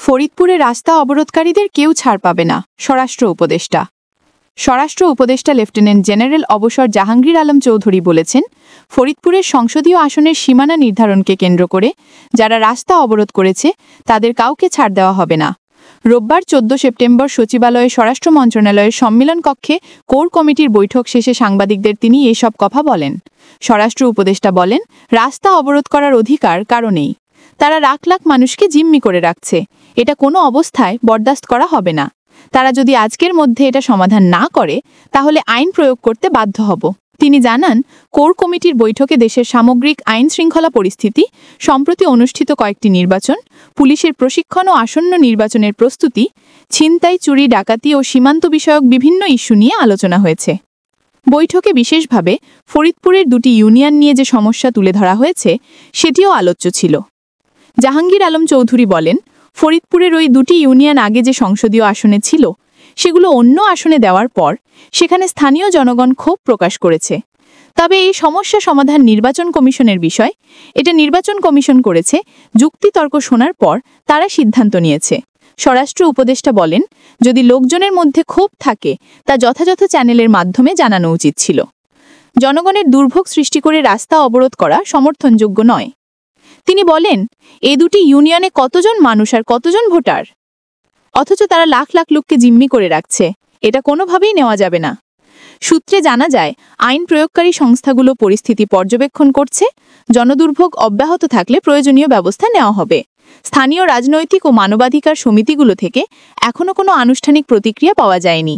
ফরিদপুরে রাস্তা অবরোধকারীদের কেউ ছাড় পাবে না, স্বরাষ্ট্র উপদেষ্টা। স্বরাষ্ট্র উপদেষ্টা লেফটেন্যান্ট জেনারেল অবসর জাহাঙ্গীর আলম চৌধুরী বলেছেন, ফরিদপুরের সংসদীয় আসনের সীমানা নির্ধারণকে কেন্দ্র করে যারা রাস্তা অবরোধ করেছে তাদের কাউকে ছাড় দেওয়া হবে না। রোববার 14 সেপ্টেম্বর সচিবালয়ে স্বরাষ্ট্র মন্ত্রণালয়ের সম্মেলন কক্ষে কোর কমিটির বৈঠক শেষে সাংবাদিকদের তিনি এসব কথা বলেন। স্বরাষ্ট্র উপদেষ্টা বলেন, রাস্তা অবরোধ করার অধিকার কারো নেই। তারা লাখ লাখ মানুষকে জিম্মি করে রাখছে, এটা কোনো অবস্থায় বরদাস্ত করা হবে না। তারা যদি আজকের মধ্যে এটা সমাধান না করে তাহলে আইন প্রয়োগ করতে বাধ্য হব। তিনি জানান, কোর কমিটির বৈঠকে দেশের সামগ্রিক আইন শৃঙ্খলা পরিস্থিতি, সম্প্রতি অনুষ্ঠিত কয়েকটি নির্বাচন, পুলিশের প্রশিক্ষণ ও আসন্ন নির্বাচনের প্রস্তুতি, ছিনতাই, চুরি, ডাকাতি ও সীমান্ত বিষয়ক বিভিন্ন ইস্যু নিয়ে আলোচনা হয়েছে। বৈঠকে বিশেষভাবে ফরিদপুরের দুটি ইউনিয়ন নিয়ে যে সমস্যা তুলে ধরা হয়েছে সেটিও আলোচ্য ছিল। জাহাঙ্গীর আলম চৌধুরী বলেন, ফরিদপুরের ওই দুটি ইউনিয়ন আগে যে সংসদীয় আসনে ছিল সেগুলো অন্য আসনে দেওয়ার পর সেখানে স্থানীয় জনগণ ক্ষোভ প্রকাশ করেছে। তবে এই সমস্যা সমাধান নির্বাচন কমিশনের বিষয়। এটা নির্বাচন কমিশন করেছে, যুক্তিতর্ক শোনার পর তারা সিদ্ধান্ত নিয়েছে। স্বরাষ্ট্র উপদেষ্টা বলেন, যদি লোকজনের মধ্যে ক্ষোভ থাকে তা যথাযথ চ্যানেলের মাধ্যমে জানানো উচিত ছিল। জনগণের দুর্ভোগ সৃষ্টি করে রাস্তা অবরোধ করা সমর্থনযোগ্য নয়। তিনি বলেন, এই দুটি ইউনিয়নে কতজন মানুষ আর কতজন ভোটার, অথচ তারা লাখ লাখ লোককে জিম্মি করে রাখছে, এটা কোনোভাবেই নেওয়া যাবে না। সূত্রে জানা যায়, আইন প্রয়োগকারী সংস্থাগুলো পরিস্থিতি পর্যবেক্ষণ করছে, জনদুর্ভোগ অব্যাহত থাকলে প্রয়োজনীয় ব্যবস্থা নেওয়া হবে। স্থানীয় রাজনৈতিক ও মানবাধিকার সমিতিগুলো থেকে এখনো কোনো আনুষ্ঠানিক প্রতিক্রিয়া পাওয়া যায়নি।